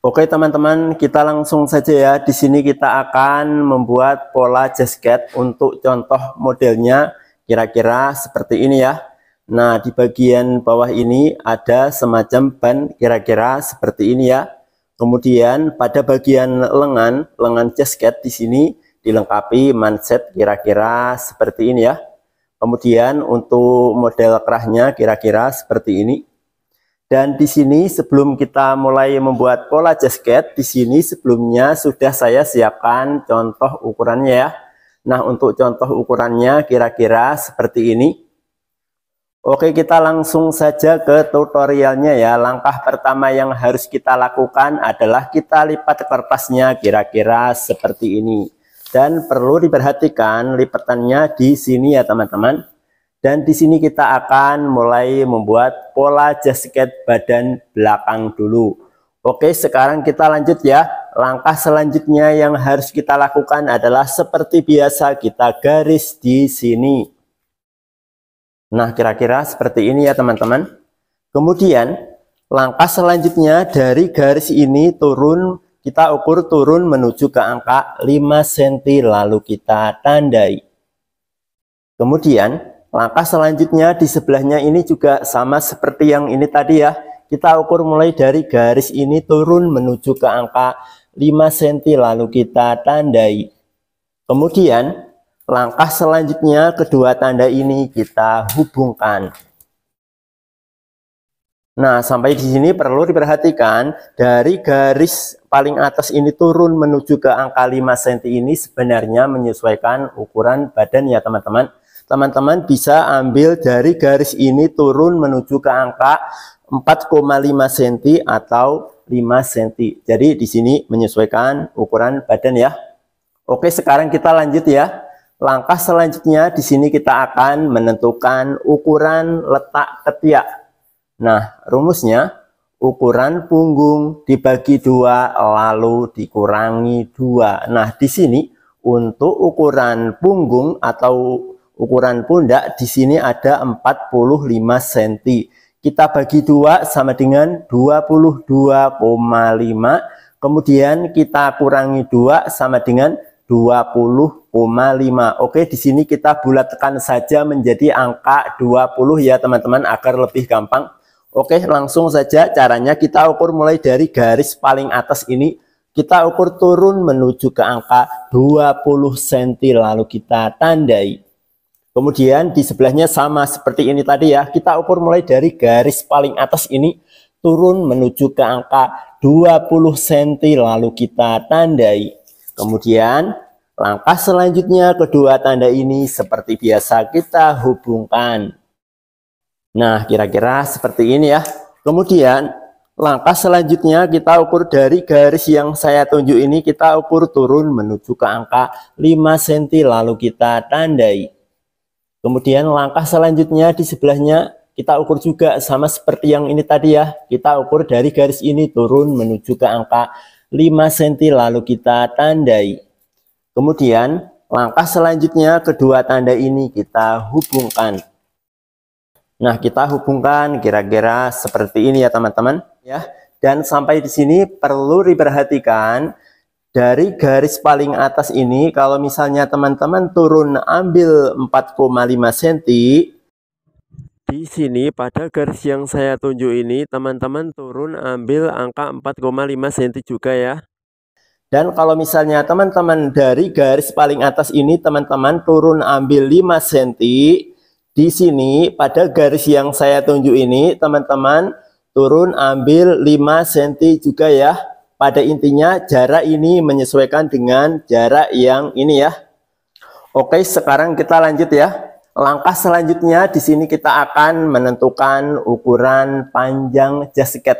Oke teman-teman, kita langsung saja ya. Di sini kita akan membuat pola jasket untuk contoh modelnya kira-kira seperti ini ya. Nah, di bagian bawah ini ada semacam ban kira-kira seperti ini ya. Kemudian pada bagian lengan jasket di sini dilengkapi manset kira-kira seperti ini ya. Kemudian untuk model kerahnya kira-kira seperti ini. Dan di sini sebelum kita mulai membuat pola jasket, di sini sebelumnya sudah saya siapkan contoh ukurannya ya. Nah, untuk contoh ukurannya kira-kira seperti ini. Oke, kita langsung saja ke tutorialnya ya. Langkah pertama yang harus kita lakukan adalah kita lipat kertasnya kira-kira seperti ini. Dan perlu diperhatikan lipatannya di sini ya teman-teman. Dan di sini kita akan mulai membuat pola jasket badan belakang dulu. Oke, sekarang kita lanjut ya. Langkah selanjutnya yang harus kita lakukan adalah seperti biasa kita garis di sini. Nah, kira-kira seperti ini ya teman-teman. Kemudian, langkah selanjutnya dari garis ini turun, kita ukur turun menuju ke angka 5 cm lalu kita tandai. Kemudian, langkah selanjutnya di sebelahnya ini juga sama seperti yang ini tadi ya. Kita ukur mulai dari garis ini turun menuju ke angka 5 cm lalu kita tandai. Kemudian langkah selanjutnya kedua tanda ini kita hubungkan. Nah, sampai di sini perlu diperhatikan dari garis paling atas ini turun menuju ke angka 5 cm ini sebenarnya menyesuaikan ukuran badan ya teman-teman. Teman-teman bisa ambil dari garis ini turun menuju ke angka 4,5 cm atau 5 cm. Jadi di sini menyesuaikan ukuran badan ya. Oke, sekarang kita lanjut ya. Langkah selanjutnya di sini kita akan menentukan ukuran letak ketiak. Nah, rumusnya ukuran punggung dibagi 2 lalu dikurangi 2. Nah, di sini untuk ukuran punggung atau ukuran pundak di sini ada 45 cm. Kita bagi 2 sama dengan 22,5. Kemudian kita kurangi 2 sama dengan 20,5. Oke, di sini kita bulatkan saja menjadi angka 20 ya teman-teman agar lebih gampang. Oke, langsung saja caranya kita ukur mulai dari garis paling atas ini. Kita ukur turun menuju ke angka 20 cm lalu kita tandai. Kemudian di sebelahnya sama seperti ini tadi ya. Kita ukur mulai dari garis paling atas ini turun menuju ke angka 20 cm lalu kita tandai. Kemudian langkah selanjutnya kedua tanda ini seperti biasa kita hubungkan. Nah, kira-kira seperti ini ya. Kemudian langkah selanjutnya kita ukur dari garis yang saya tunjuk ini, kita ukur turun menuju ke angka 5 cm lalu kita tandai. Kemudian langkah selanjutnya di sebelahnya kita ukur juga sama seperti yang ini tadi ya. Kita ukur dari garis ini turun menuju ke angka 5 cm lalu kita tandai. Kemudian langkah selanjutnya kedua tanda ini kita hubungkan. Nah, kita hubungkan kira-kira seperti ini ya teman-teman ya. Dan sampai di sini perlu diperhatikan dari garis paling atas ini, kalau misalnya teman-teman turun ambil 4,5 cm, di sini pada garis yang saya tunjuk ini, teman-teman turun ambil angka 4,5 cm juga ya. Dan kalau misalnya teman-teman dari garis paling atas ini, teman-teman turun ambil 5 cm, di sini pada garis yang saya tunjuk ini, teman-teman turun ambil 5 cm juga ya. Pada intinya jarak ini menyesuaikan dengan jarak yang ini ya. Oke, sekarang kita lanjut ya. Langkah selanjutnya di sini kita akan menentukan ukuran panjang jasket.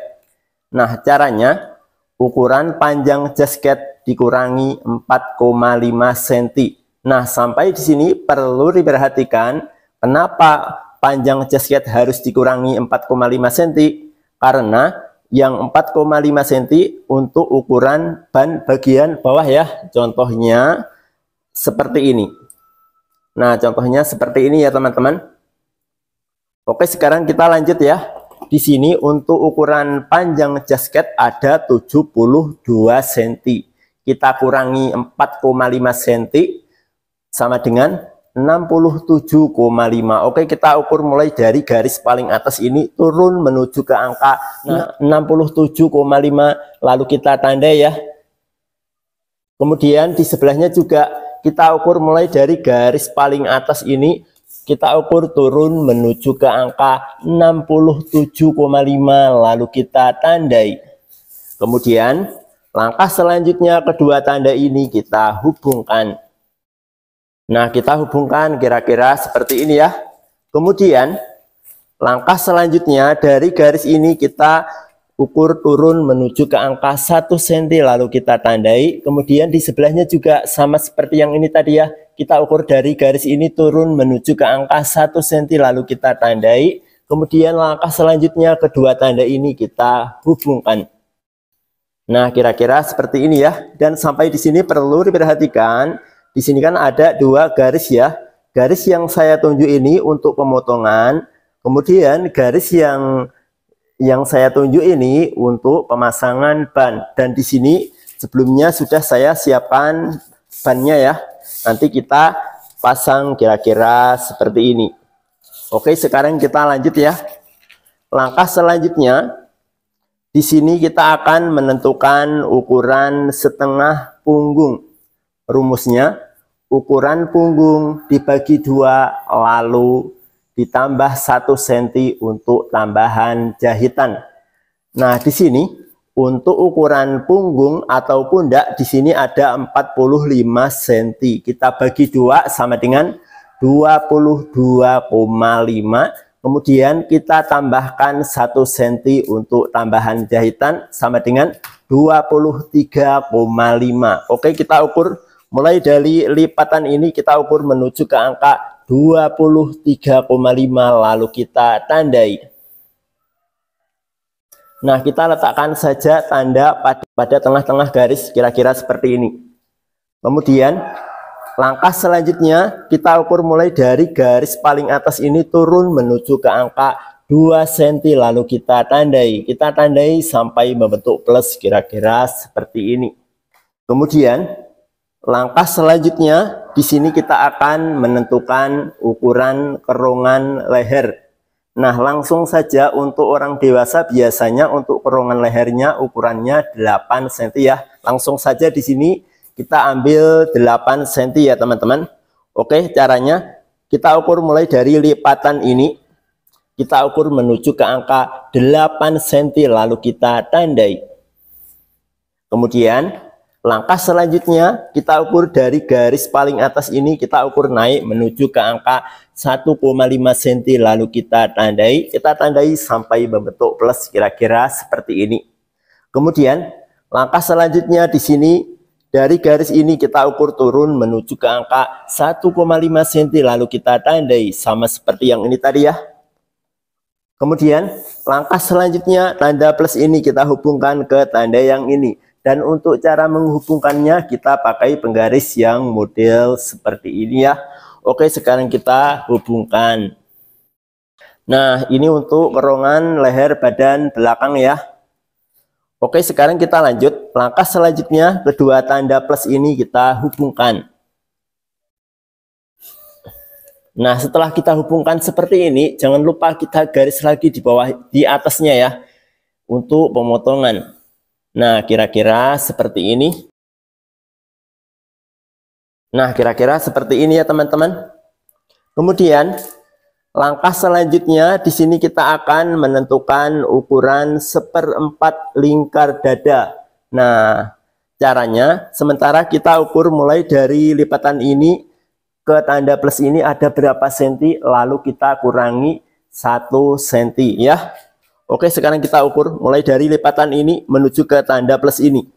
Nah, caranya ukuran panjang jasket dikurangi 4,5 cm. Nah, sampai di sini perlu diperhatikan kenapa panjang jasket harus dikurangi 4,5 cm? Karena yang 4,5 cm untuk ukuran ban bagian bawah ya. Contohnya seperti ini. Nah, contohnya seperti ini ya teman-teman. Oke, sekarang kita lanjut ya. di sini untuk ukuran panjang jasket ada 72 cm. Kita kurangi 4,5 cm sama dengan 67,5. Oke, kita ukur mulai dari garis paling atas ini turun menuju ke angka 67,5, lalu kita tandai ya. Kemudian di sebelahnya juga kita ukur mulai dari garis paling atas ini, kita ukur turun menuju ke angka 67,5, lalu kita tandai. Kemudian langkah selanjutnya kedua tanda ini kita hubungkan. Nah, kita hubungkan kira-kira seperti ini ya. Kemudian langkah selanjutnya dari garis ini kita ukur turun menuju ke angka 1 cm, lalu kita tandai. Kemudian di sebelahnya juga sama seperti yang ini tadi ya, kita ukur dari garis ini turun menuju ke angka 1 cm, lalu kita tandai. Kemudian langkah selanjutnya kedua tanda ini kita hubungkan. Nah, kira-kira seperti ini ya. Dan sampai di sini perlu diperhatikan, di sini kan ada dua garis ya. Garis yang saya tunjuk ini untuk pemotongan, kemudian garis yang saya tunjuk ini untuk pemasangan ban. Dan di sini sebelumnya sudah saya siapkan bannya ya. Nanti kita pasang kira-kira seperti ini. Oke, sekarang kita lanjut ya. Langkah selanjutnya, di sini kita akan menentukan ukuran setengah punggung. Rumusnya, ukuran punggung dibagi 2, lalu ditambah 1 cm untuk tambahan jahitan. Nah, di sini untuk ukuran punggung atau pundak di sini ada 45 cm. Kita bagi 2 sama dengan 22,5. Kemudian kita tambahkan 1 cm untuk tambahan jahitan sama dengan 23,5. Oke, kita ukur mulai dari lipatan ini, kita ukur menuju ke angka 23,5, lalu kita tandai. Nah, kita letakkan saja tanda pada tengah-tengah garis kira-kira seperti ini. Kemudian langkah selanjutnya kita ukur mulai dari garis paling atas ini turun menuju ke angka 2 cm, lalu kita tandai. Kita tandai sampai membentuk plus kira-kira seperti ini. Kemudian langkah selanjutnya di sini kita akan menentukan ukuran keronggan leher. Nah, langsung saja untuk orang dewasa biasanya untuk keronggan lehernya ukurannya 8 cm ya. Langsung saja di sini kita ambil 8 cm ya teman-teman. Oke, caranya kita ukur mulai dari lipatan ini. Kita ukur menuju ke angka 8 cm, lalu kita tandai. Kemudian langkah selanjutnya kita ukur dari garis paling atas ini, kita ukur naik menuju ke angka 1,5 cm, lalu kita tandai. Kita tandai sampai membentuk plus kira-kira seperti ini. Kemudian langkah selanjutnya di sini dari garis ini kita ukur turun menuju ke angka 1,5 cm, lalu kita tandai sama seperti yang ini tadi ya. Kemudian langkah selanjutnya tanda plus ini kita hubungkan ke tanda yang ini. Dan untuk cara menghubungkannya kita pakai penggaris yang model seperti ini ya. Oke, sekarang kita hubungkan. Nah, ini untuk keronggan leher badan belakang ya. Oke, sekarang kita lanjut. Langkah selanjutnya kedua tanda plus ini kita hubungkan. Nah, setelah kita hubungkan seperti ini, jangan lupa kita garis lagi di bawah, di atasnya ya, untuk pemotongan. Nah, kira-kira seperti ini. Nah, kira-kira seperti ini ya teman-teman. Kemudian langkah selanjutnya di sini kita akan menentukan ukuran 1/4 lingkar dada. Nah, caranya sementara kita ukur mulai dari lipatan ini ke tanda plus ini ada berapa senti, lalu kita kurangi 1 senti ya. Oke, sekarang kita ukur mulai dari lipatan ini menuju ke tanda plus ini.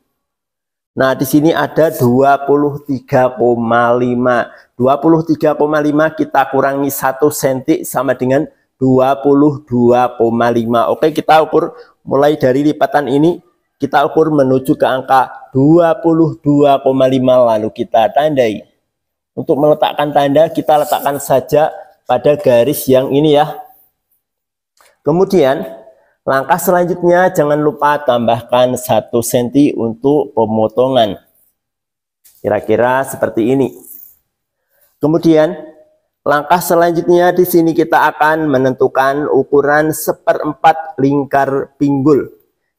Nah, di sini ada 23,5. 23,5 kita kurangi 1 cm sama dengan 22,5. Oke, kita ukur mulai dari lipatan ini, kita ukur menuju ke angka 22,5, lalu kita tandai. Untuk meletakkan tanda, kita letakkan saja pada garis yang ini ya. Kemudian Langkah selanjutnya jangan lupa tambahkan 1 cm untuk pemotongan. Kira-kira seperti ini. Kemudian langkah selanjutnya di sini kita akan menentukan ukuran 1/4 lingkar pinggul.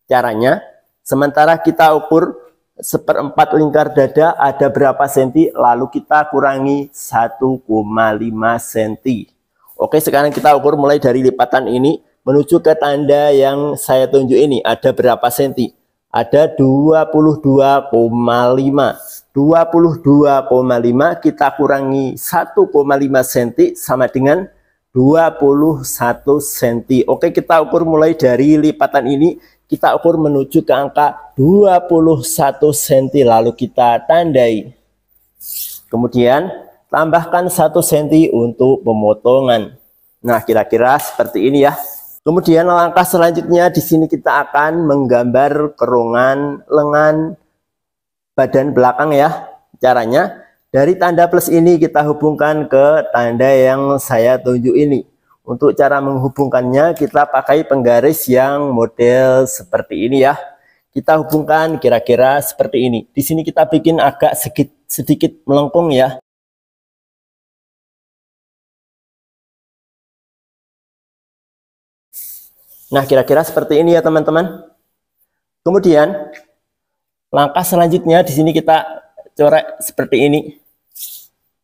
Caranya, sementara kita ukur 1/4 lingkar dada ada berapa senti, lalu kita kurangi 1,5 cm. Oke, sekarang kita ukur mulai dari lipatan ini menuju ke tanda yang saya tunjuk ini ada berapa senti? Ada 22,5. 22,5 kita kurangi 1,5 cm sama dengan 21 cm. Oke, kita ukur mulai dari lipatan ini, kita ukur menuju ke angka 21 cm lalu kita tandai. Kemudian tambahkan 1 cm untuk pemotongan. Nah, kira-kira seperti ini ya. Kemudian langkah selanjutnya di sini kita akan menggambar keronggan lengan badan belakang ya. Caranya dari tanda plus ini kita hubungkan ke tanda yang saya tunjuk ini. Untuk cara menghubungkannya kita pakai penggaris yang model seperti ini ya. Kita hubungkan kira-kira seperti ini. Di sini kita bikin agak sedikit melengkung ya. Nah, kira-kira seperti ini ya teman-teman. Kemudian langkah selanjutnya di sini kita coret seperti ini.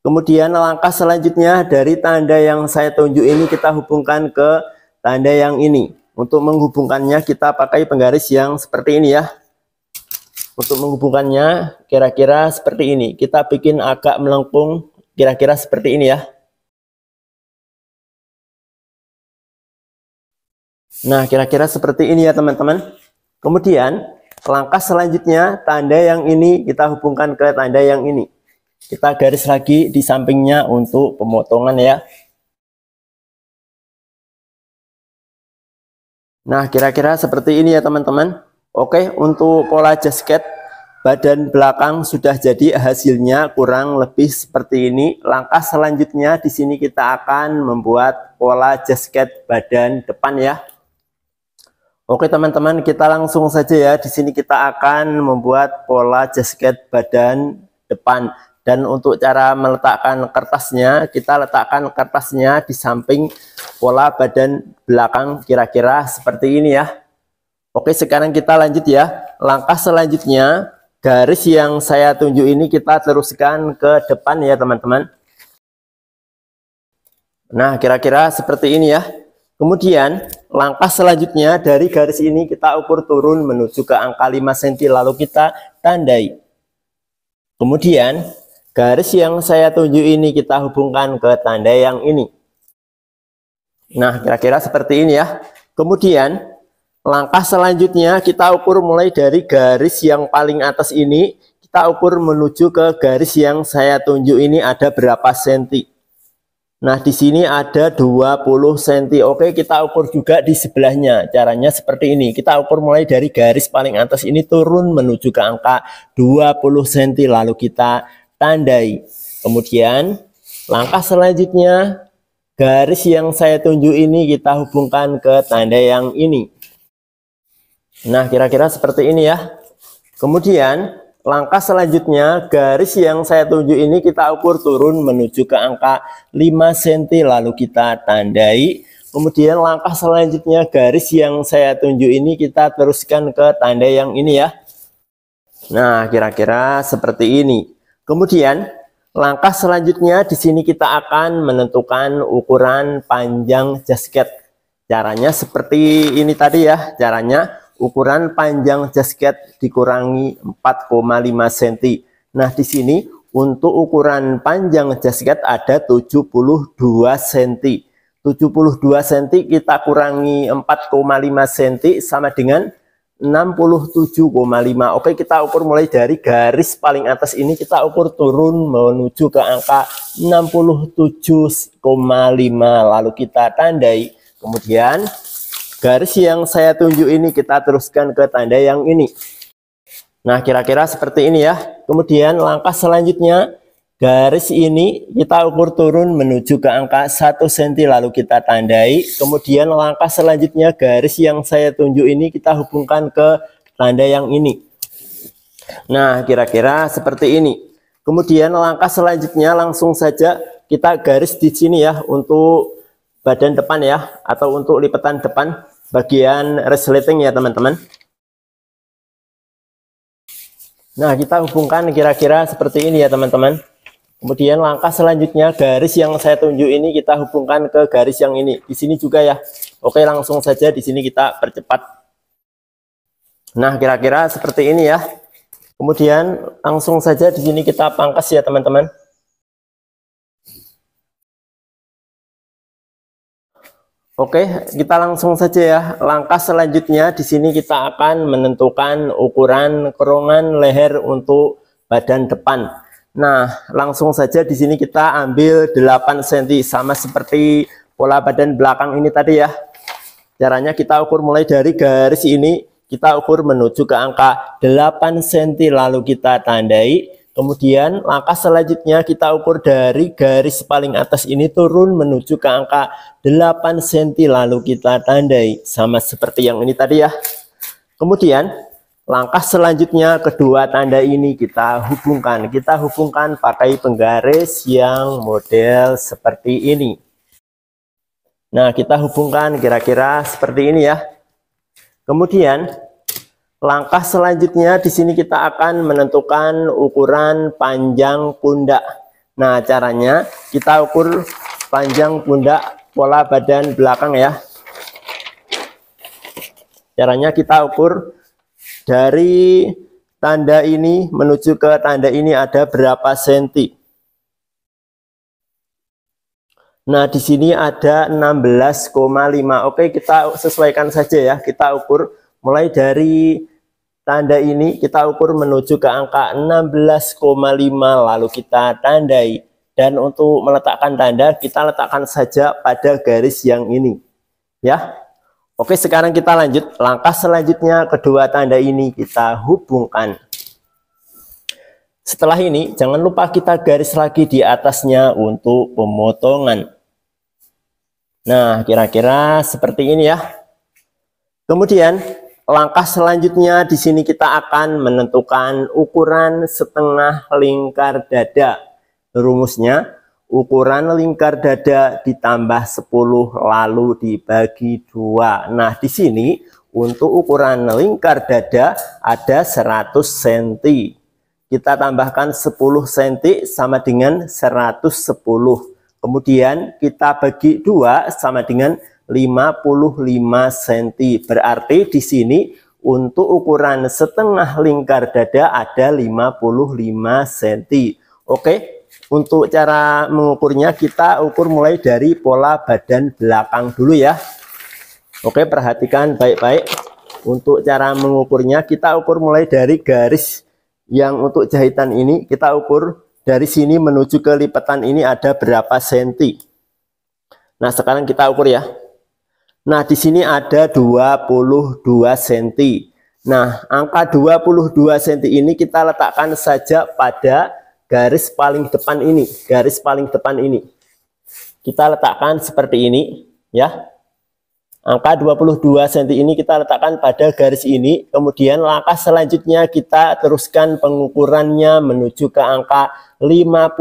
Kemudian langkah selanjutnya dari tanda yang saya tunjuk ini kita hubungkan ke tanda yang ini. Untuk menghubungkannya kita pakai penggaris yang seperti ini ya. Untuk menghubungkannya kira-kira seperti ini. Kita bikin agak melengkung kira-kira seperti ini ya. Nah, kira-kira seperti ini ya teman-teman. Kemudian langkah selanjutnya tanda yang ini kita hubungkan ke tanda yang ini. Kita garis lagi di sampingnya untuk pemotongan ya. Nah, kira-kira seperti ini ya teman-teman. Oke, untuk pola jasket badan belakang sudah jadi, hasilnya kurang lebih seperti ini. Langkah selanjutnya di sini kita akan membuat pola jasket badan depan ya. Oke teman-teman, kita langsung saja ya. Di sini kita akan membuat pola jasket badan depan. Dan untuk cara meletakkan kertasnya, kita letakkan kertasnya di samping pola badan belakang kira-kira seperti ini ya. Oke, sekarang kita lanjut ya. Langkah selanjutnya, garis yang saya tunjuk ini kita teruskan ke depan ya teman-teman. Nah, kira-kira seperti ini ya. Kemudian langkah selanjutnya dari garis ini kita ukur turun menuju ke angka 5 cm lalu kita tandai. Kemudian garis yang saya tunjuk ini kita hubungkan ke tanda yang ini. Nah, kira-kira seperti ini ya. Kemudian langkah selanjutnya kita ukur mulai dari garis yang paling atas ini, kita ukur menuju ke garis yang saya tunjuk ini ada berapa senti. Nah, di sini ada 20 cm. Oke, kita ukur juga di sebelahnya. Caranya seperti ini. Kita ukur mulai dari garis paling atas ini turun menuju ke angka 20 cm lalu kita tandai. Kemudian langkah selanjutnya garis yang saya tunjuk ini kita hubungkan ke tanda yang ini. Nah, kira-kira seperti ini ya. Kemudian langkah selanjutnya garis yang saya tunjuk ini kita ukur turun menuju ke angka 5 cm lalu kita tandai. Kemudian langkah selanjutnya garis yang saya tunjuk ini kita teruskan ke tanda yang ini ya. Nah, kira-kira seperti ini. Kemudian langkah selanjutnya di sini kita akan menentukan ukuran panjang jasket. Caranya seperti ini tadi ya. Caranya ukuran panjang jasket dikurangi 4,5 cm. Nah, di sini untuk ukuran panjang jasket ada 72 cm. 72 cm kita kurangi 4,5 cm sama dengan 67,5. Oke, kita ukur mulai dari garis paling atas ini, kita ukur turun menuju ke angka 67,5 lalu kita tandai. Kemudian garis yang saya tunjuk ini kita teruskan ke tanda yang ini. Nah, kira-kira seperti ini ya. Kemudian langkah selanjutnya garis ini kita ukur turun menuju ke angka 1 cm lalu kita tandai. Kemudian langkah selanjutnya garis yang saya tunjuk ini kita hubungkan ke tanda yang ini. Nah, kira-kira seperti ini. Kemudian langkah selanjutnya langsung saja kita garis di sini ya untuk badan depan ya, atau untuk lipatan depan bagian resleting ya teman-teman. Nah, kita hubungkan kira-kira seperti ini ya teman-teman. Kemudian langkah selanjutnya garis yang saya tunjuk ini kita hubungkan ke garis yang ini. Di sini juga ya. Oke, langsung saja di sini kita percepat. Nah, kira-kira seperti ini ya. Kemudian langsung saja di sini kita pangkas ya teman-teman. Oke, kita langsung saja ya. Langkah selanjutnya di sini kita akan menentukan ukuran kerongkongan leher untuk badan depan. Nah, langsung saja di sini kita ambil 8 cm sama seperti pola badan belakang ini tadi ya. Caranya kita ukur mulai dari garis ini, kita ukur menuju ke angka 8 cm lalu kita tandai. Kemudian langkah selanjutnya kita ukur dari garis paling atas ini turun menuju ke angka 8 cm lalu kita tandai. Sama seperti yang ini tadi ya. Kemudian langkah selanjutnya kedua tanda ini kita hubungkan. Kita hubungkan pakai penggaris yang model seperti ini. Nah, kita hubungkan kira-kira seperti ini ya. Kemudian langkah selanjutnya di sini kita akan menentukan ukuran panjang pundak. Nah, caranya kita ukur panjang pundak pola badan belakang ya. Caranya kita ukur dari tanda ini menuju ke tanda ini ada berapa senti. Nah, di sini ada 16,5. Oke, kita sesuaikan saja ya. Kita ukur mulai dari tanda ini, kita ukur menuju ke angka 16,5 lalu kita tandai. Dan untuk meletakkan tanda, kita letakkan saja pada garis yang ini. Ya. Oke, sekarang kita lanjut. Langkah selanjutnya kedua tanda ini kita hubungkan. Setelah ini jangan lupa kita garis lagi di atasnya untuk pemotongan. Nah, kira-kira seperti ini ya. Kemudian langkah selanjutnya di sini kita akan menentukan ukuran setengah lingkar dada. Rumusnya ukuran lingkar dada ditambah 10 lalu dibagi 2. Nah, di sini untuk ukuran lingkar dada ada 100 cm. Kita tambahkan 10 cm sama dengan 110. Kemudian kita bagi 2 sama dengan 55 cm. Berarti di sini untuk ukuran setengah lingkar dada ada 55 cm. Oke. Untuk cara mengukurnya kita ukur mulai dari pola badan belakang dulu ya. Oke, perhatikan baik-baik. Untuk cara mengukurnya kita ukur mulai dari garis yang untuk jahitan ini. Kita ukur dari sini menuju ke lipatan ini ada berapa senti. Nah, sekarang kita ukur ya. Nah, di sini ada 22 cm. Nah, angka 22 cm ini kita letakkan saja pada garis paling depan ini, garis paling depan ini. Kita letakkan seperti ini, ya. Angka 22 cm ini kita letakkan pada garis ini. Kemudian langkah selanjutnya kita teruskan pengukurannya menuju ke angka 55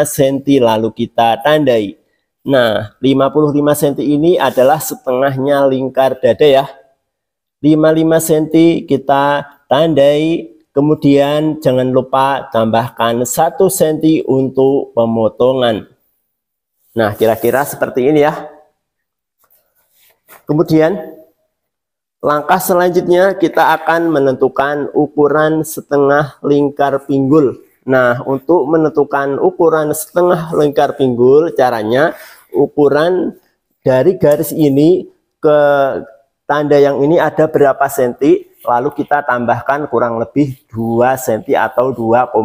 cm lalu kita tandai. Nah, 55 cm ini adalah setengahnya lingkar dada ya. 55 cm kita tandai. Kemudian jangan lupa tambahkan 1 cm untuk pemotongan. Nah, kira-kira seperti ini ya. Kemudian langkah selanjutnya kita akan menentukan ukuran setengah lingkar pinggul. Nah, untuk menentukan ukuran setengah lingkar pinggul, caranya ukuran dari garis ini ke tanda yang ini ada berapa senti, lalu kita tambahkan kurang lebih 2 cm atau 2,5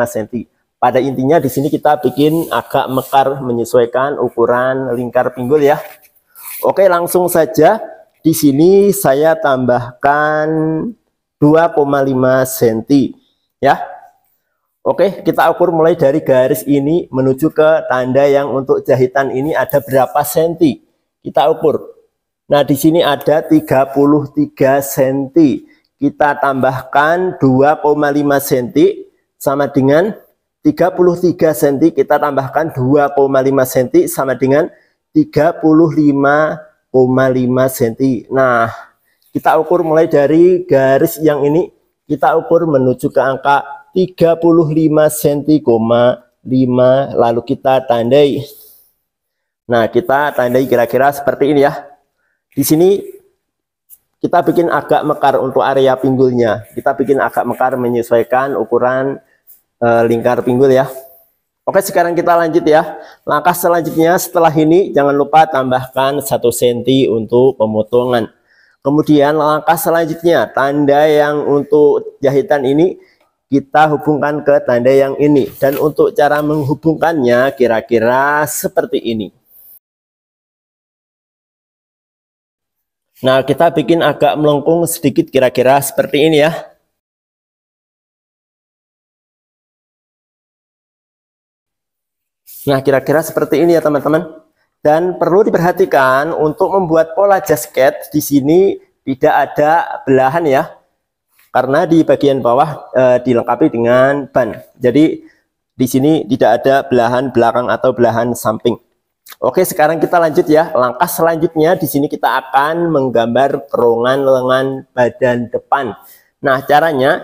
cm. Pada intinya di sini kita bikin agak mekar menyesuaikan ukuran lingkar pinggul ya. Oke, langsung saja di sini saya tambahkan 2,5 cm ya. Oke, kita ukur mulai dari garis ini menuju ke tanda yang untuk jahitan ini ada berapa senti. Kita ukur. Nah, di sini ada 33 senti. Kita tambahkan 2,5 senti sama dengan 33 senti. Kita tambahkan 2,5 senti sama dengan 35,5 senti. Nah, kita ukur mulai dari garis yang ini. Kita ukur menuju ke angka 35 cm,5 lalu kita tandai. Nah, kita tandai kira-kira seperti ini ya. Di sini kita bikin agak mekar untuk area pinggulnya. Kita bikin agak mekar menyesuaikan ukuran lingkar pinggul ya. Oke, sekarang kita lanjut ya. Langkah selanjutnya setelah ini jangan lupa tambahkan 1 cm untuk pemotongan. Kemudian langkah selanjutnya tanda yang untuk jahitan ini kita hubungkan ke tanda yang ini, dan untuk cara menghubungkannya kira-kira seperti ini. Nah, kita bikin agak melengkung sedikit kira-kira seperti ini ya. Nah, kira-kira seperti ini ya teman-teman. Dan perlu diperhatikan untuk membuat pola jasket di sini tidak ada belahan ya. Karena di bagian bawah dilengkapi dengan ban. Jadi di sini tidak ada belahan belakang atau belahan samping. Oke, sekarang kita lanjut ya. Langkah selanjutnya di sini kita akan menggambar kerongan lengan badan depan. Nah, caranya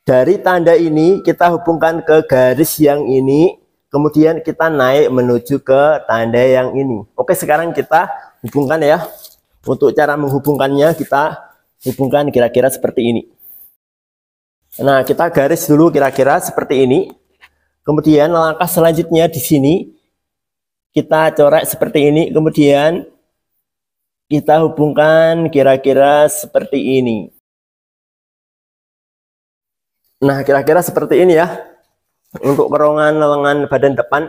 dari tanda ini kita hubungkan ke garis yang ini, kemudian kita naik menuju ke tanda yang ini. Oke, sekarang kita hubungkan ya. Untuk cara menghubungkannya kita hubungkan kira-kira seperti ini. Nah, kita garis dulu kira-kira seperti ini. Kemudian langkah selanjutnya di sini kita coret seperti ini. Kemudian kita hubungkan kira-kira seperti ini. Nah, kira-kira seperti ini ya. Untuk kerongan lengan badan depan.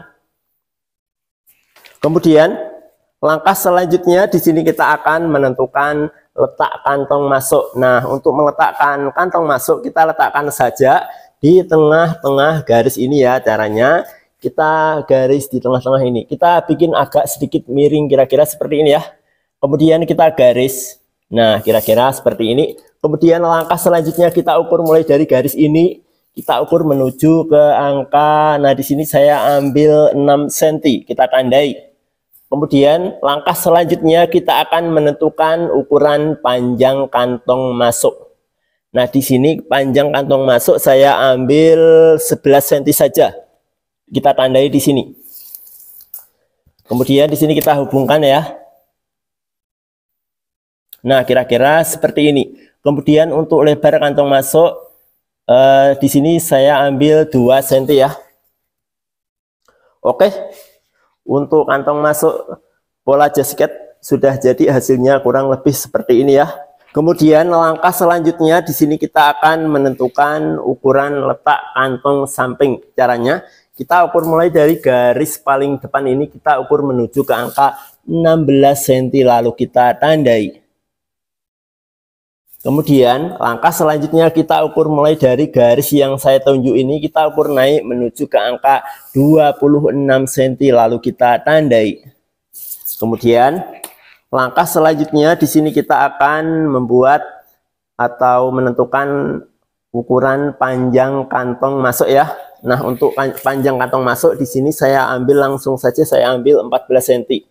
Kemudian langkah selanjutnya di sini kita akan menentukan letak kantong masuk. Nah, untuk meletakkan kantong masuk kita letakkan saja di tengah-tengah garis ini ya. Caranya kita garis di tengah-tengah ini. Kita bikin agak sedikit miring kira-kira seperti ini ya. Kemudian kita garis. Nah, kira-kira seperti ini. Kemudian langkah selanjutnya kita ukur mulai dari garis ini. Kita ukur menuju ke angka, nah di sini saya ambil 6 cm. Kita tandai. Kemudian langkah selanjutnya kita akan menentukan ukuran panjang kantong masuk. Nah, di sini panjang kantong masuk saya ambil 11 cm saja. Kita tandai di sini. Kemudian di sini kita hubungkan ya. Nah, kira-kira seperti ini. Kemudian untuk lebar kantong masuk di sini saya ambil 2 cm ya. Oke. Untuk kantong masuk pola jasket sudah jadi, hasilnya kurang lebih seperti ini ya. Kemudian langkah selanjutnya di sini kita akan menentukan ukuran letak kantong samping. Caranya kita ukur mulai dari garis paling depan ini, kita ukur menuju ke angka 16 cm lalu kita tandai. Kemudian langkah selanjutnya kita ukur mulai dari garis yang saya tunjuk ini, kita ukur naik menuju ke angka 26 cm lalu kita tandai. Kemudian langkah selanjutnya di sini kita akan membuat atau menentukan ukuran panjang kantong masuk ya. Nah, untuk panjang kantong masuk di sini saya ambil langsung saja, saya ambil 14 cm.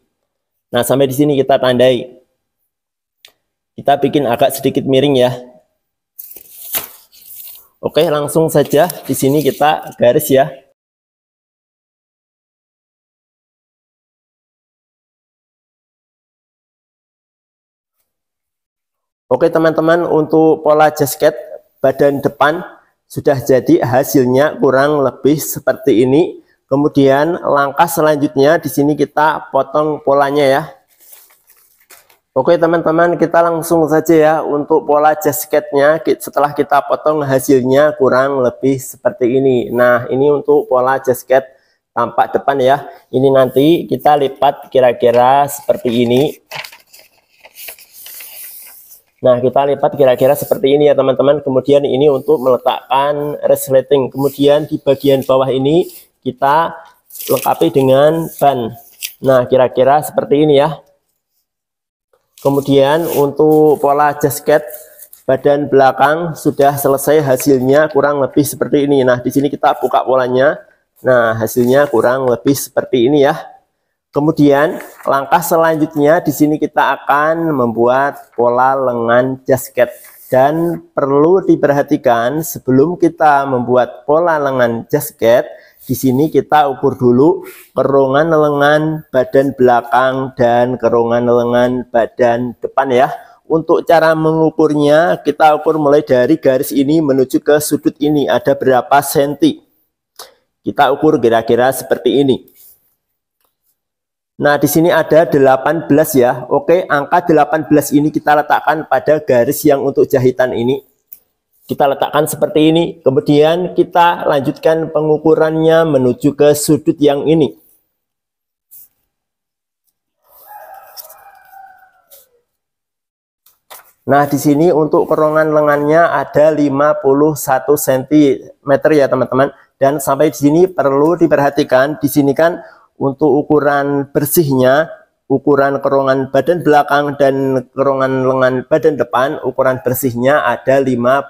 Nah, sampai di sini kita tandai. Kita bikin agak sedikit miring ya. Oke, langsung saja di sini kita garis ya. Oke teman-teman, untuk pola jasket badan depan sudah jadi, hasilnya kurang lebih seperti ini. Kemudian langkah selanjutnya di sini kita potong polanya ya. Oke teman-teman, kita langsung saja ya untuk pola jasketnya. Setelah kita potong hasilnya kurang lebih seperti ini. Nah, ini untuk pola jasket tampak depan ya. Ini nanti kita lipat kira-kira seperti ini. Nah, kita lipat kira-kira seperti ini ya teman-teman. Kemudian ini untuk meletakkan resleting. Kemudian di bagian bawah ini kita lengkapi dengan ban. Nah, kira-kira seperti ini ya. Kemudian untuk pola jasket badan belakang sudah selesai, hasilnya kurang lebih seperti ini. Nah, di sini kita buka polanya. Nah, hasilnya kurang lebih seperti ini ya. Kemudian langkah selanjutnya di sini kita akan membuat pola lengan jasket, dan perlu diperhatikan sebelum kita membuat pola lengan jasket, di sini kita ukur dulu kerungan lengan badan belakang dan kerungan lengan badan depan ya. Untuk cara mengukurnya kita ukur mulai dari garis ini menuju ke sudut ini ada berapa senti. Kita ukur kira-kira seperti ini. Nah, di sini ada 18 ya. Oke, angka 18 ini kita letakkan pada garis yang untuk jahitan ini. Kita letakkan seperti ini. Kemudian kita lanjutkan pengukurannya menuju ke sudut yang ini. Nah, di sini untuk kerungan lengannya ada 51 cm ya, teman-teman. Dan sampai di sini perlu diperhatikan, di sini kan untuk ukuran bersihnya, ukuran kerungan badan belakang dan kerungan lengan badan depan, ukuran bersihnya ada 51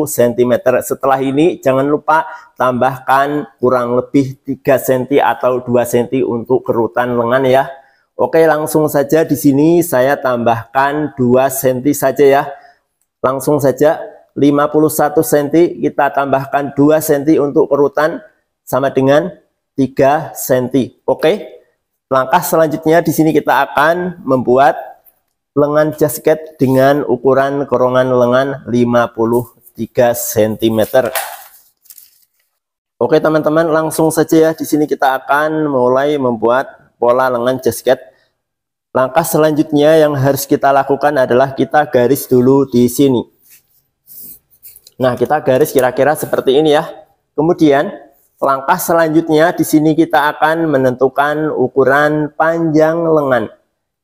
cm. Setelah ini jangan lupa tambahkan kurang lebih 3 cm atau 2 cm untuk kerutan lengan ya. Oke, langsung saja di sini saya tambahkan 2 cm saja ya. Langsung saja 51 cm kita tambahkan 2 cm untuk kerutan sama dengan 3 cm. Oke. Langkah selanjutnya di sini kita akan membuat lengan jasket dengan ukuran kerungan lengan 53 cm. Oke, teman-teman, langsung saja ya. Di sini kita akan mulai membuat pola lengan jasket. Langkah selanjutnya yang harus kita lakukan adalah kita garis dulu di sini. Nah, kita garis kira-kira seperti ini ya. Kemudian langkah selanjutnya di sini kita akan menentukan ukuran panjang lengan.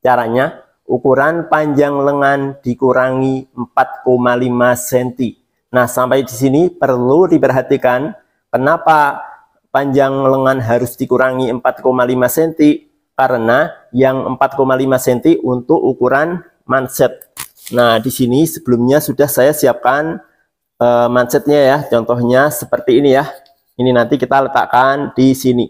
Caranya, ukuran panjang lengan dikurangi 4,5 cm. Nah, sampai di sini perlu diperhatikan kenapa panjang lengan harus dikurangi 4,5 cm. Karena yang 4,5 cm untuk ukuran manset. Nah, di sini sebelumnya sudah saya siapkan mansetnya ya. Contohnya seperti ini ya. Ini nanti kita letakkan di sini.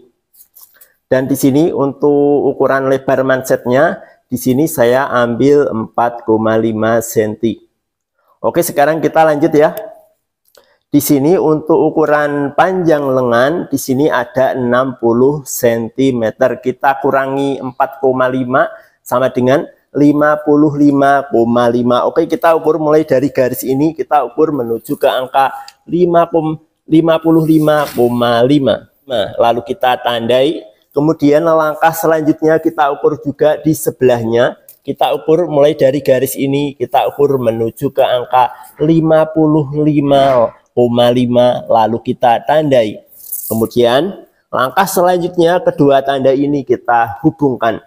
Dan di sini untuk ukuran lebar mansetnya, di sini saya ambil 4,5 cm. Oke, sekarang kita lanjut ya. Di sini untuk ukuran panjang lengan, di sini ada 60 cm. Kita kurangi 4,5 sama dengan 55,5. Oke, kita ukur mulai dari garis ini, kita ukur menuju ke angka 55,5. Nah, lalu kita tandai. Kemudian langkah selanjutnya kita ukur juga di sebelahnya. Kita ukur mulai dari garis ini, kita ukur menuju ke angka 55,5, lalu kita tandai. Kemudian langkah selanjutnya kedua tanda ini kita hubungkan.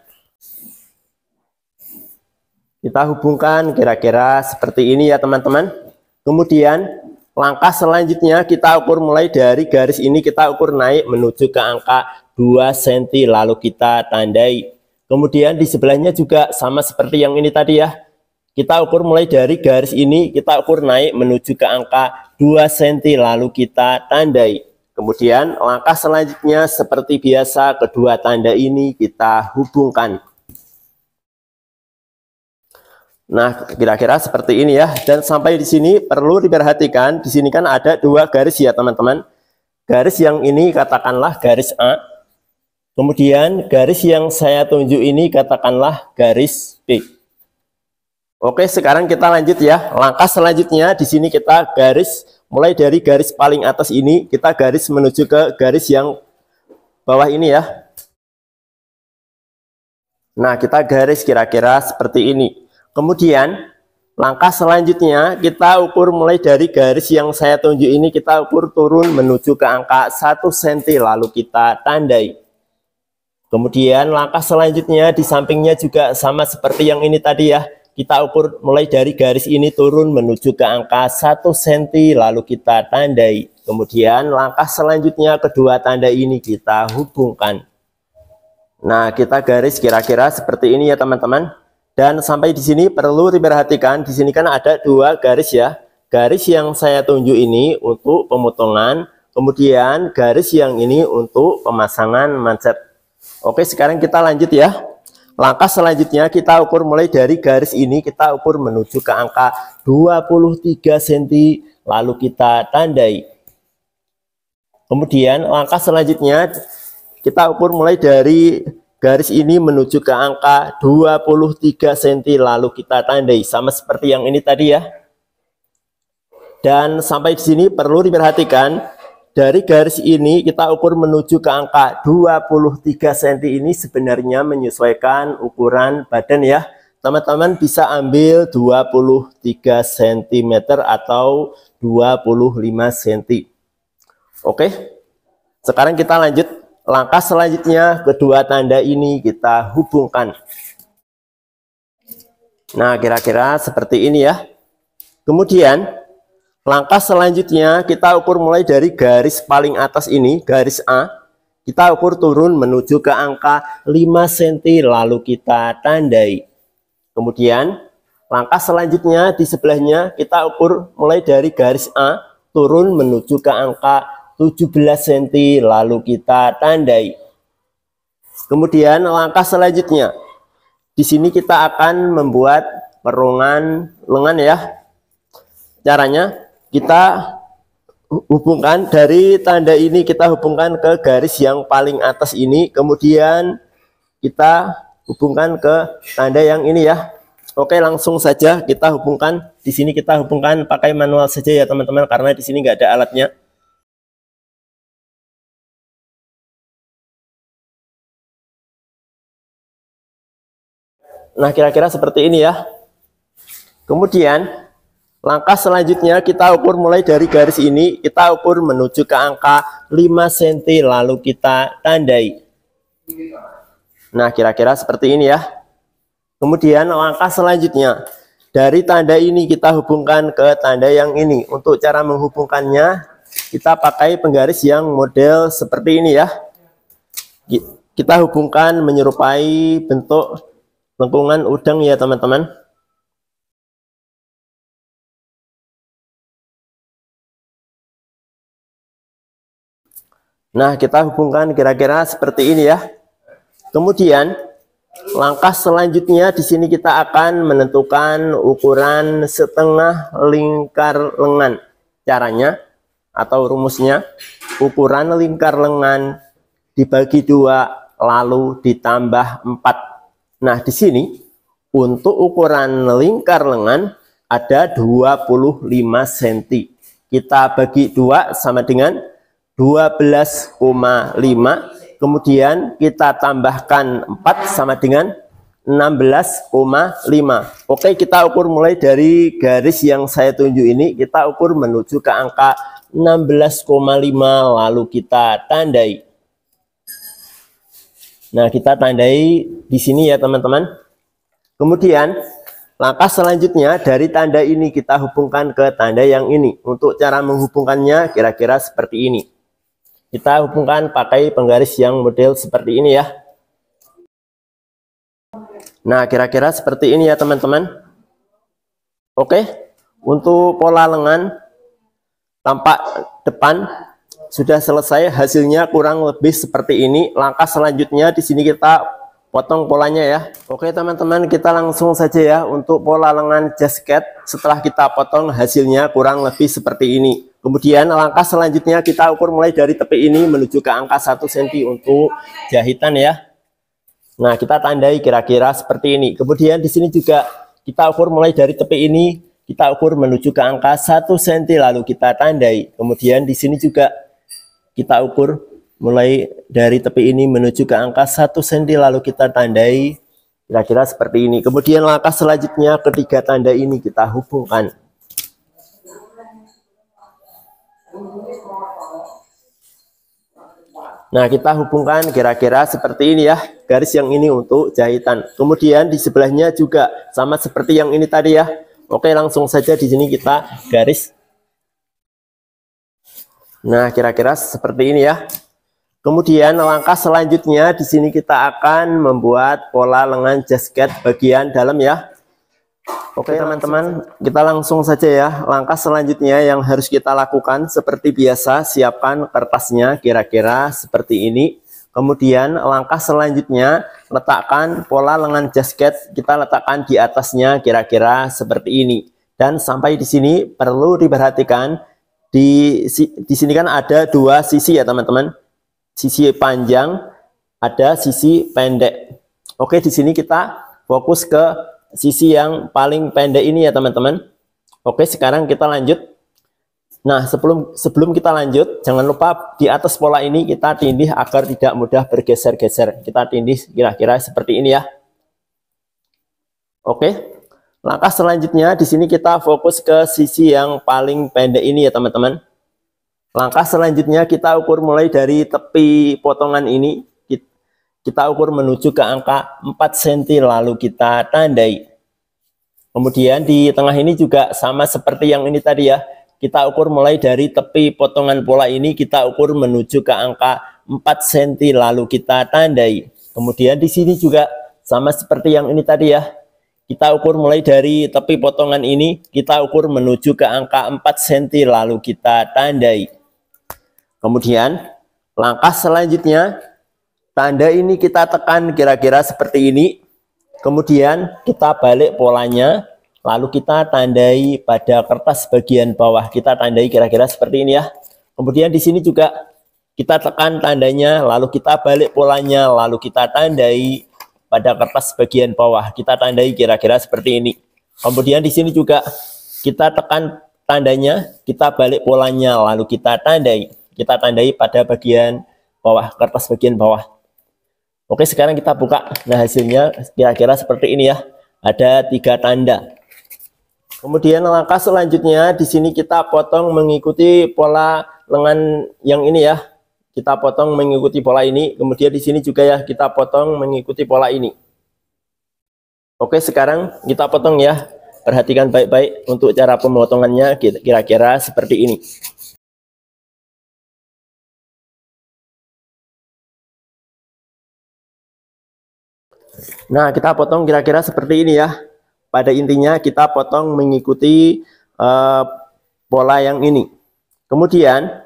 Kita hubungkan kira-kira seperti ini ya, teman-teman. Kemudian langkah selanjutnya kita ukur mulai dari garis ini, kita ukur naik menuju ke angka 2 cm, lalu kita tandai. Kemudian di sebelahnya juga sama seperti yang ini tadi ya. Kita ukur mulai dari garis ini, kita ukur naik menuju ke angka 2 cm, lalu kita tandai. Kemudian langkah selanjutnya seperti biasa, kedua tanda ini kita hubungkan. Nah, kira-kira seperti ini ya. Dan sampai di sini perlu diperhatikan, di sini kan ada 2 garis ya, teman-teman. Garis yang ini katakanlah garis A. Kemudian garis yang saya tunjuk ini katakanlah garis B. Oke, sekarang kita lanjut ya. Langkah selanjutnya di sini kita garis mulai dari garis paling atas ini, kita garis menuju ke garis yang bawah ini ya. Nah, kita garis kira-kira seperti ini. Kemudian langkah selanjutnya kita ukur mulai dari garis yang saya tunjuk ini, kita ukur turun menuju ke angka 1 cm, lalu kita tandai. Kemudian langkah selanjutnya di sampingnya juga sama seperti yang ini tadi ya. kita ukur mulai dari garis ini turun menuju ke angka 1 cm, lalu kita tandai. Kemudian langkah selanjutnya kedua tanda ini kita hubungkan. Nah, kita garis kira-kira seperti ini ya teman-teman. Dan sampai di sini perlu diperhatikan, di sini kan ada dua garis ya. Garis yang saya tunjuk ini untuk pemotongan, kemudian garis yang ini untuk pemasangan manset. Oke, sekarang kita lanjut ya. Langkah selanjutnya kita ukur mulai dari garis ini, kita ukur menuju ke angka 23 cm, lalu kita tandai. Kemudian langkah selanjutnya kita ukur mulai dari garis ini menuju ke angka 23 cm, lalu kita tandai sama seperti yang ini tadi ya. Dan sampai di sini perlu diperhatikan, dari garis ini kita ukur menuju ke angka 23 cm ini sebenarnya menyesuaikan ukuran badan ya. Teman-teman bisa ambil 23 cm atau 25 cm. Oke, sekarang kita lanjut. Langkah selanjutnya kedua tanda ini kita hubungkan. Nah, kira-kira seperti ini ya. Kemudian langkah selanjutnya kita ukur mulai dari garis paling atas ini, garis A. Kita ukur turun menuju ke angka 5 cm, lalu kita tandai. Kemudian langkah selanjutnya di sebelahnya kita ukur mulai dari garis A turun menuju ke angka 17 cm, lalu kita tandai. Kemudian langkah selanjutnya di sini kita akan membuat perungan lengan ya. Caranya kita hubungkan dari tanda ini, kita hubungkan ke garis yang paling atas ini, kemudian kita hubungkan ke tanda yang ini ya. Oke, langsung saja kita hubungkan. Di sini kita hubungkan pakai manual saja ya teman-teman, karena di sini nggak ada alatnya. Nah, kira-kira seperti ini ya. Kemudian langkah selanjutnya kita ukur mulai dari garis ini, kita ukur menuju ke angka 5 cm, lalu kita tandai. Nah, kira-kira seperti ini ya. Kemudian langkah selanjutnya dari tanda ini kita hubungkan ke tanda yang ini. Untuk cara menghubungkannya kita pakai penggaris yang model seperti ini ya. Kita hubungkan menyerupai bentuk lengkungan udang ya teman-teman. Nah, kita hubungkan kira-kira seperti ini ya. Kemudian langkah selanjutnya di sini kita akan menentukan ukuran setengah lingkar lengan. Caranya atau rumusnya, ukuran lingkar lengan dibagi 2 lalu ditambah 4. Nah, di sini untuk ukuran lingkar lengan ada 25 cm. Kita bagi 2 sama dengan 12,5. Kemudian kita tambahkan 4 sama dengan 16,5. Oke, kita ukur mulai dari garis yang saya tunjuk ini, kita ukur menuju ke angka 16,5, lalu kita tandai. Nah, kita tandai di sini ya teman-teman. Kemudian langkah selanjutnya dari tanda ini kita hubungkan ke tanda yang ini. Untuk cara menghubungkannya kira-kira seperti ini. Kita hubungkan pakai penggaris yang model seperti ini ya. Nah, kira-kira seperti ini ya teman-teman. Oke, untuk pola lengan tampak depan sudah selesai, hasilnya kurang lebih seperti ini. Langkah selanjutnya di sini kita potong polanya ya. Oke teman-teman, kita langsung saja ya untuk pola lengan jasket. Setelah kita potong hasilnya kurang lebih seperti ini. Kemudian langkah selanjutnya kita ukur mulai dari tepi ini menuju ke angka 1 cm untuk jahitan ya. Nah, kita tandai kira-kira seperti ini. Kemudian di sini juga kita ukur mulai dari tepi ini, kita ukur menuju ke angka 1 cm lalu kita tandai. Kemudian di sini juga kita ukur mulai dari tepi ini menuju ke angka 1 cm lalu kita tandai kira-kira seperti ini. Kemudian langkah selanjutnya ketiga tanda ini kita hubungkan. Nah, kita hubungkan kira-kira seperti ini ya, garis yang ini untuk jahitan. Kemudian di sebelahnya juga sama seperti yang ini tadi ya. Oke, langsung saja di sini kita garis. Nah, kira-kira seperti ini ya. Kemudian langkah selanjutnya di sini kita akan membuat pola lengan jasket bagian dalam ya. Oke teman-teman, kita langsung saja ya. Langkah selanjutnya yang harus kita lakukan seperti biasa, siapkan kertasnya kira-kira seperti ini. Kemudian langkah selanjutnya letakkan pola lengan jasket, kita letakkan di atasnya kira-kira seperti ini. Dan sampai di sini perlu diperhatikan, di sini kan ada dua sisi ya teman-teman. Sisi panjang, ada sisi pendek. Oke, di sini kita fokus ke sisi yang paling pendek ini ya teman-teman. Oke, sekarang kita lanjut. Nah, sebelum kita lanjut, jangan lupa di atas pola ini kita tindih agar tidak mudah bergeser-geser. Kita tindih kira-kira seperti ini ya. Oke. Langkah selanjutnya di sini kita fokus ke sisi yang paling pendek ini ya teman-teman. Langkah selanjutnya kita ukur mulai dari tepi potongan ini. Kita ukur menuju ke angka 4 cm lalu kita tandai. Kemudian di tengah ini juga sama seperti yang ini tadi ya. Kita ukur mulai dari tepi potongan pola ini, kita ukur menuju ke angka 4 cm lalu kita tandai. Kemudian di sini juga sama seperti yang ini tadi ya. Kita ukur mulai dari tepi potongan ini, kita ukur menuju ke angka 4 cm lalu kita tandai. Kemudian langkah selanjutnya, tanda ini kita tekan kira-kira seperti ini. Kemudian kita balik polanya, lalu kita tandai pada kertas bagian bawah. Kita tandai kira-kira seperti ini ya. Kemudian di sini juga kita tekan tandanya, lalu kita balik polanya, lalu kita tandai pada kertas bagian bawah. Kita tandai kira-kira seperti ini. Kemudian di sini juga kita tekan tandanya, kita balik polanya, lalu kita tandai. Kita tandai pada bagian bawah, kertas bagian bawah. Oke, sekarang kita buka. Nah, hasilnya kira-kira seperti ini ya. Ada 3 tanda. Kemudian langkah selanjutnya di sini kita potong mengikuti pola lengan yang ini ya. Kita potong mengikuti pola ini. Kemudian di sini juga ya kita potong mengikuti pola ini. Oke, sekarang kita potong ya. Perhatikan baik-baik untuk cara pemotongannya kira-kira seperti ini. Nah, kita potong kira-kira seperti ini ya. Pada intinya kita potong mengikuti pola yang ini. Kemudian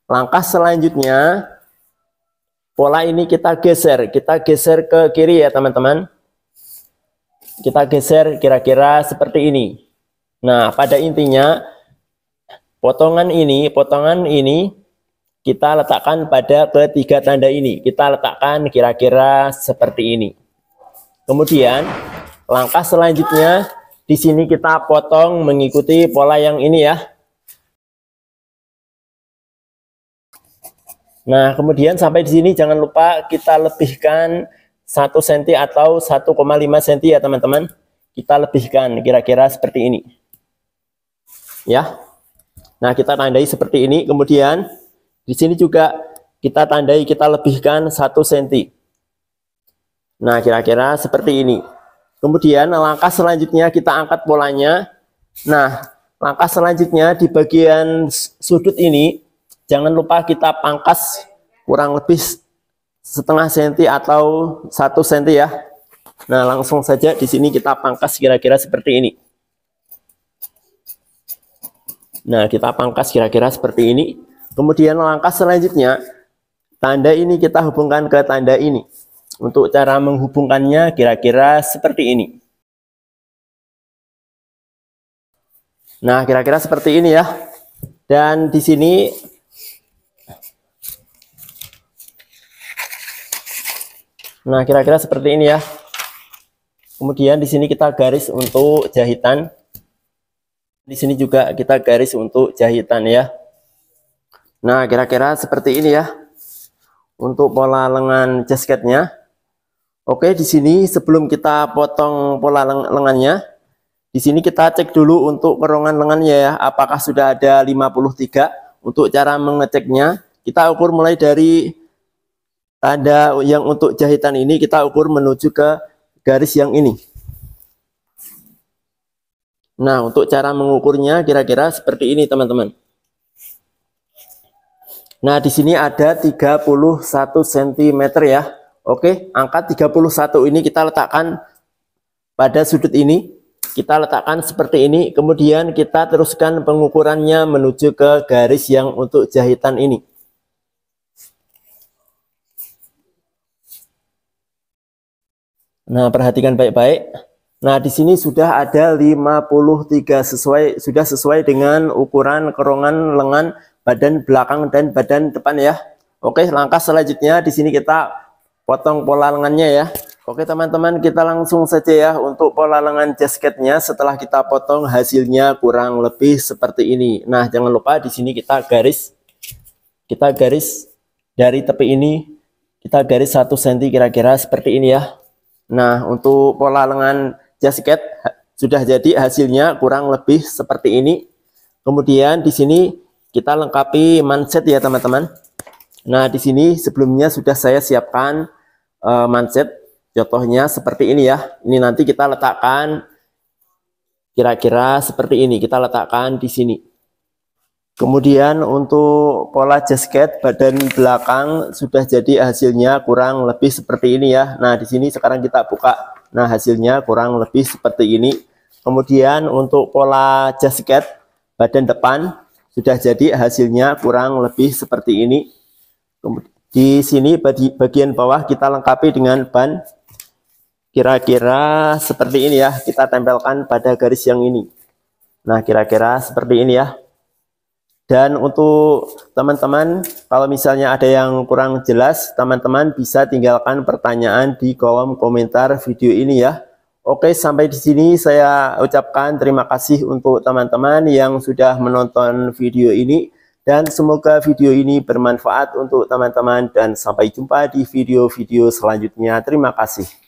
langkah selanjutnya pola ini kita geser ke kiri ya teman-teman. Kita geser kira-kira seperti ini. Nah, pada intinya potongan ini kita letakkan pada ketiga tanda ini. Kita letakkan kira-kira seperti ini. Kemudian langkah selanjutnya di sini kita potong mengikuti pola yang ini ya. Nah, kemudian sampai di sini jangan lupa kita lebihkan 1 cm atau 1,5 cm ya teman-teman. Kita lebihkan kira-kira seperti ini. Ya. Nah, kita tandai seperti ini. Kemudian di sini juga kita tandai, kita lebihkan 1 cm. Nah, kira-kira seperti ini. Kemudian langkah selanjutnya kita angkat polanya. Nah, langkah selanjutnya di bagian sudut ini jangan lupa kita pangkas kurang lebih setengah senti atau 1 senti ya. Nah, langsung saja di sini kita pangkas kira-kira seperti ini. Nah, kita pangkas kira-kira seperti ini. Kemudian langkah selanjutnya tanda ini kita hubungkan ke tanda ini. Untuk cara menghubungkannya kira-kira seperti ini. Nah, kira-kira seperti ini ya. Dan di sini nah, kira-kira seperti ini ya. Kemudian di sini kita garis untuk jahitan. Di sini juga kita garis untuk jahitan ya. Nah, kira-kira seperti ini ya. Untuk pola lengan jasketnya. Oke, di sini sebelum kita potong pola lengannya, di sini kita cek dulu untuk kerongan lengannya ya, apakah sudah ada 53. Untuk cara mengeceknya, kita ukur mulai dari tanda yang untuk jahitan ini kita ukur menuju ke garis yang ini. Nah, untuk cara mengukurnya kira-kira seperti ini, teman-teman. Nah, di sini ada 31 cm ya. Oke, angka 31 ini kita letakkan pada sudut ini. Kita letakkan seperti ini, kemudian kita teruskan pengukurannya menuju ke garis yang untuk jahitan ini. Nah, perhatikan baik-baik. Nah, di sini sudah ada 53 sudah sesuai dengan ukuran kerongan lengan badan belakang dan badan depan ya. Oke, langkah selanjutnya di sini kita potong pola lengannya ya. Oke teman-teman, kita langsung saja ya untuk pola lengan jasketnya. Setelah kita potong hasilnya kurang lebih seperti ini. Nah, jangan lupa di sini kita garis dari tepi ini, kita garis 1 cm kira-kira seperti ini ya. Nah, untuk pola lengan jasket sudah jadi hasilnya kurang lebih seperti ini. Kemudian di sini kita lengkapi manset ya teman-teman. Nah, di sini sebelumnya sudah saya siapkan manset. Contohnya seperti ini ya. Ini nanti kita letakkan kira-kira seperti ini. Kita letakkan di sini. Kemudian untuk pola jasket badan belakang sudah jadi hasilnya kurang lebih seperti ini ya. Nah, di sini sekarang kita buka. Nah, hasilnya kurang lebih seperti ini. Kemudian untuk pola jasket badan depan sudah jadi hasilnya kurang lebih seperti ini. Di sini bagian bawah kita lengkapi dengan ban. Kira-kira seperti ini ya, kita tempelkan pada garis yang ini. Nah, kira-kira seperti ini ya. Dan untuk teman-teman, kalau misalnya ada yang kurang jelas, teman-teman bisa tinggalkan pertanyaan di kolom komentar video ini ya. Oke, sampai di sini saya ucapkan terima kasih untuk teman-teman yang sudah menonton video ini. Dan semoga video ini bermanfaat untuk teman-teman dan sampai jumpa di video-video selanjutnya. Terima kasih.